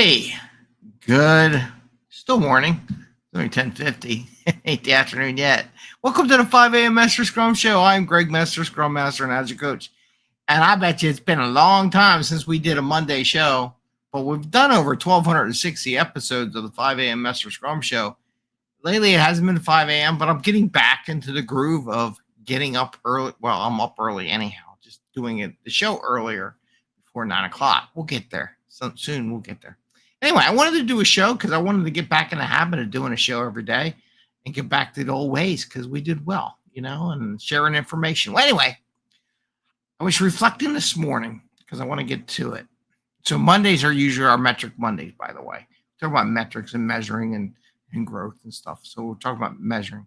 Hey, good. Still morning. It's only 10:50. Ain't the afternoon yet. Welcome to the 5 a.m. Mester Scrum Show. I'm Greg Mester, Scrum Master and Agile Coach. And I bet you it's been a long time since we did a Monday show, but we've done over 1,260 episodes of the 5 a.m. Mester Scrum Show. Lately, it hasn't been 5 a.m., but I'm getting back into the groove of getting up early. Well, I'm up early anyhow, just doing the show earlier before 9 o'clock. We'll get there. Soon we'll get there. Anyway, I wanted to do a show because I wanted to get back in the habit of doing a show every day and get back to the old ways because we did well, and sharing information. Well, anyway, I was reflecting this morning because I want to get to it. So Mondays are usually our metric Mondays, by the way. We're talking about metrics and measuring and growth and stuff. So we're talking about measuring.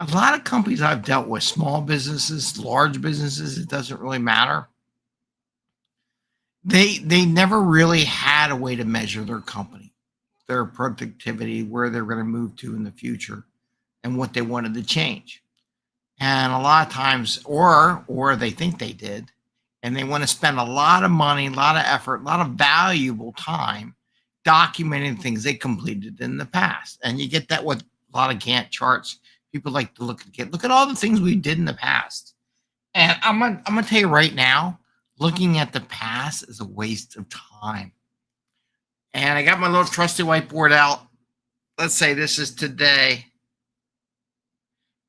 A lot of companies I've dealt with, small businesses, large businesses, it doesn't really matter. They never really had a way to measure their company, their productivity, where they're going to move to in the future, and what they wanted to change. And a lot of times, or they think they did, and they want to spend a lot of money, a lot of effort, a lot of valuable time documenting things they completed in the past. And you get that with a lot of Gantt charts. People like to look at all the things we did in the past. And I'm gonna tell you right now, looking at the past is a waste of time. And I got my little trusty whiteboard out. Let's say this is today.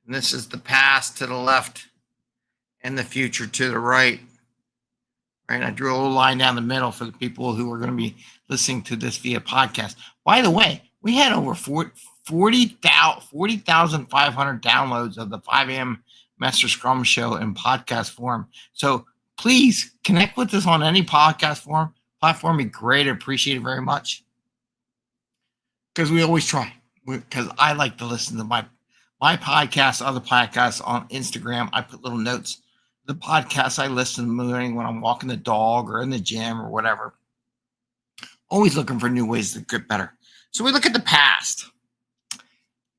And this is the past to the left and the future to the right. Right? I drew a little line down the middle for the people who are going to be listening to this via podcast. By the way, we had over 40,500 downloads of the 5 a.m. Mester Scrum Show in podcast form. So please connect with us on any podcast platform. Be great. I appreciate it very much. Because we always try. Because I like to listen to my podcasts, other podcasts on Instagram. I put little notes. The podcasts I listen to morning when I'm walking the dog or in the gym or whatever. Always looking for new ways to get better. So we look at the past.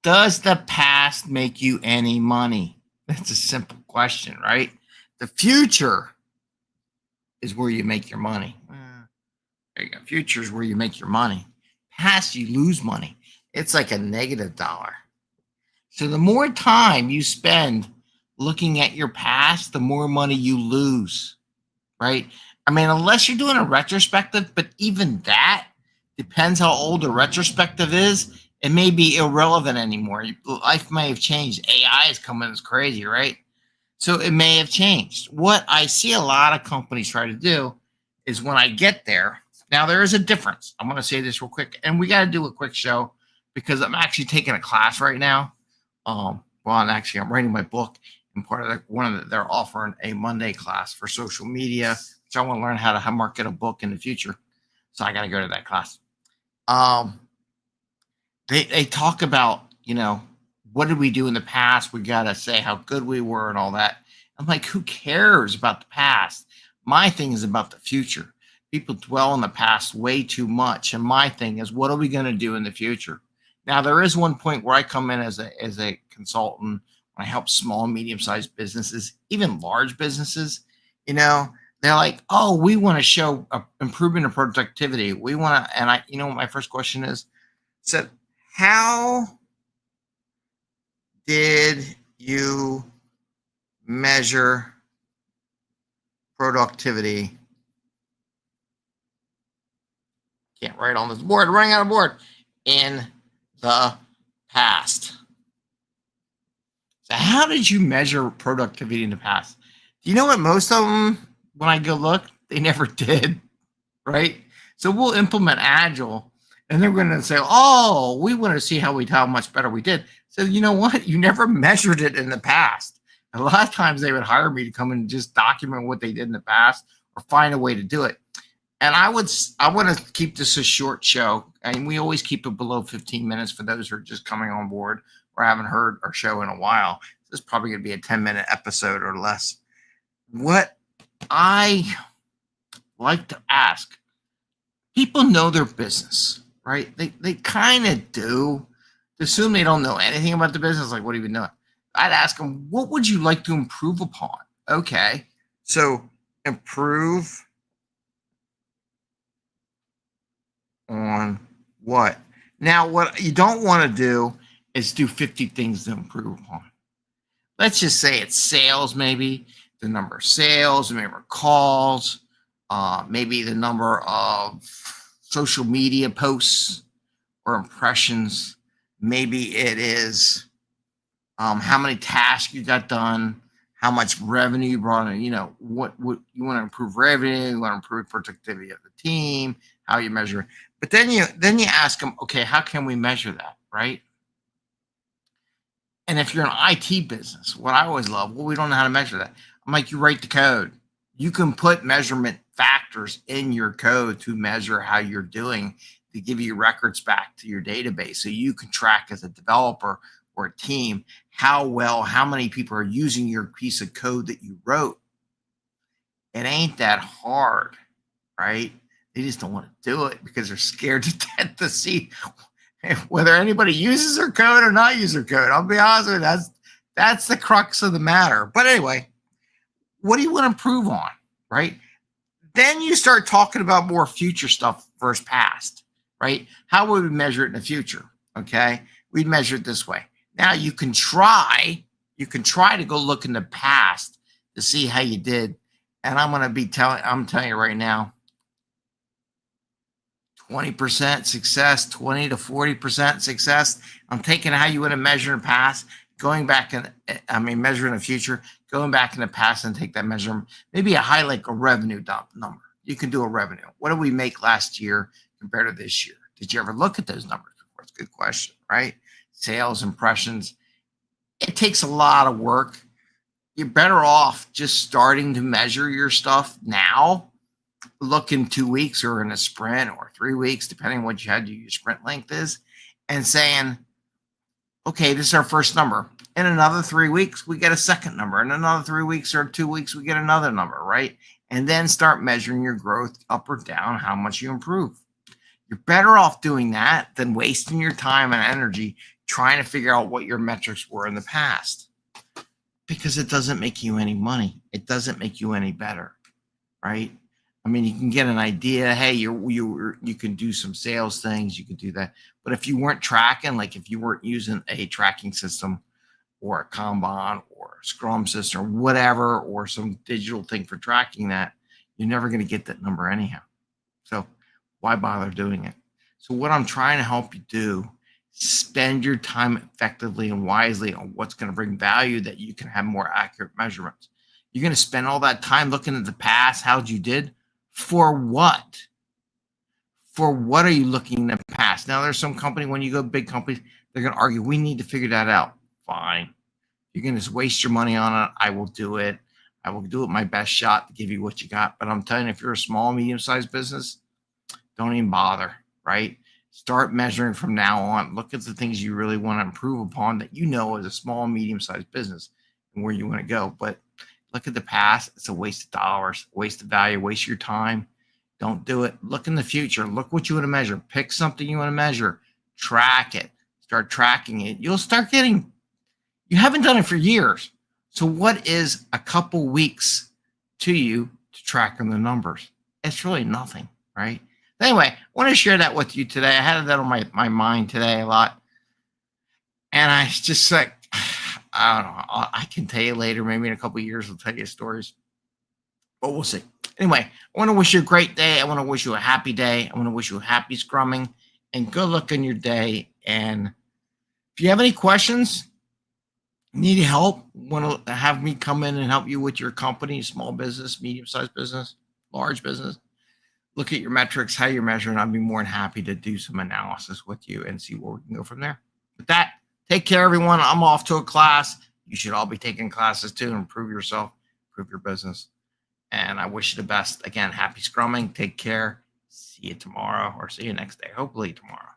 Does the past make you any money? That's a simple question, right? The future is where you make your money. There you go. Future is where you make your money. Past, you lose money. It's like a negative dollar. So the more time you spend looking at your past, the more money you lose, right? I mean, unless you're doing a retrospective, but even that depends how old the retrospective is. It may be irrelevant anymore. Life may have changed. AI is coming as crazy, right? So it may have changed. What I see a lot of companies try to do is when I get there, now there is a difference. I'm going to say this real quick, and we got to do a quick show because I'm actually taking a class right now. I'm writing my book, and part of they're offering a Monday class for social media, which I want to learn how to market a book in the future. So I got to go to that class. They talk about, what did we do in the past? We got to say how good we were and all that. I'm like, who cares about the past? My thing is about the future. People dwell on the past way too much. And my thing is, what are we going to do in the future? Now, there is one point where I come in as a consultant. I help small and medium-sized businesses, even large businesses. They're like, oh, we want to show improvement in productivity. We want to, and what my first question is, said, how did you measure productivity? Can't write on this board. Running out of board. In the past. So how did you measure productivity in the past? Do you know what most of them, when I go look, they never did, right? So we'll implement Agile, and they're going to say, oh, we want to see how much better we did. So you know what? You never measured it in the past. A lot of times they would hire me to come and just document what they did in the past or find a way to do it. And I want to keep this a short show, and we always keep it below 15 minutes for those who are just coming on board or haven't heard our show in a while. This is probably going to be a 10-minute episode or less. What I like to ask, people know their business, right? They kind of do. Assume they don't know anything about the business, like what do you even know? I'd ask them, what would you like to improve upon? Okay, so improve on what? Now, what you don't want to do is do 50 things to improve upon. Let's just say it's sales, maybe the number of sales, the number of calls, maybe the number of social media posts or impressions. Maybe it is how many tasks you got done, how much revenue you brought in. What you want to improve revenue, you want to improve productivity of the team, how you measure it. But then you ask them, okay, how can we measure that, right? And if you're an IT business, what I always love, well, we don't know how to measure that. I'm like, you write the code. You can put measurement factors in your code to measure how you're doing, to give you records back to your database so you can track as a developer or a team how many people are using your piece of code that you wrote. It ain't that hard, right? They just don't want to do it because they're scared to death to see whether anybody uses their code or not use their code. I'll be honest with you, that's the crux of the matter. But anyway, what do you want to improve on, right? Then you start talking about more future stuff versus past, right? How would we measure it in the future? Okay, we'd measure it this way. Now you can try to go look in the past to see how you did, and I'm telling you right now, 20% success, 20 to 40% success. I'm taking how you want to measure in the past, measure in the future, going back in the past and take that measurement. Maybe highlight a revenue number. You can do a revenue. What did we make last year compared to this year? Did you ever look at those numbers before? It's a good question, right? Sales, impressions. It takes a lot of work. You're better off just starting to measure your stuff now. Look in 2 weeks or in a sprint or 3 weeks, depending on what your sprint length is, and saying, okay, this is our first number. In another 3 weeks, we get a second number. In another 3 weeks or 2 weeks, we get another number, right? And then start measuring your growth up or down, how much you improve. You're better off doing that than wasting your time and energy trying to figure out what your metrics were in the past, because it doesn't make you any money. It doesn't make you any better, right? I mean, you can get an idea. Hey, you can do some sales things. You can do that. But if you weren't tracking, like if you weren't using a tracking system or a Kanban or a Scrum system or whatever, or some digital thing for tracking that, you're never going to get that number anyhow. So why bother doing it? So what I'm trying to help you do, spend your time effectively and wisely on what's going to bring value that you can have more accurate measurements. You're going to spend all that time looking at the past, how you did. For what? For what are you looking in the past? Now, there's some company, when you go big companies, they're going to argue, we need to figure that out. Fine. You're going to waste your money on it. I will do it. I will do it my best shot to give you what you got. But I'm telling you, if you're a small, medium-sized business, don't even bother, right? Start measuring from now on. Look at the things you really want to improve upon that you know as a small, medium-sized business and where you want to go. But look at the past. It's a waste of dollars, waste of value, waste of your time. Don't do it. Look in the future. Look what you want to measure. Pick something you want to measure. Track it. Start tracking it. You'll start getting, you haven't done it for years. So what is a couple weeks to you to track on the numbers? It's really nothing, right? Anyway, I want to share that with you today. I had that on my mind today a lot. And I just like, I don't know. I can tell you later. Maybe in a couple of years, I'll tell you stories. But we'll see. Anyway, I want to wish you a great day. I want to wish you a happy day. I want to wish you a happy scrumming and good luck in your day. And if you have any questions, need help, want to have me come in and help you with your company, small business, medium-sized business, large business, look at your metrics, how you're measuring. I'd be more than happy to do some analysis with you and see where we can go from there. With that, take care, everyone. I'm off to a class. You should all be taking classes too and improve yourself, improve your business. And I wish you the best. Again, happy scrumming. Take care. See you tomorrow or see you next day. Hopefully tomorrow.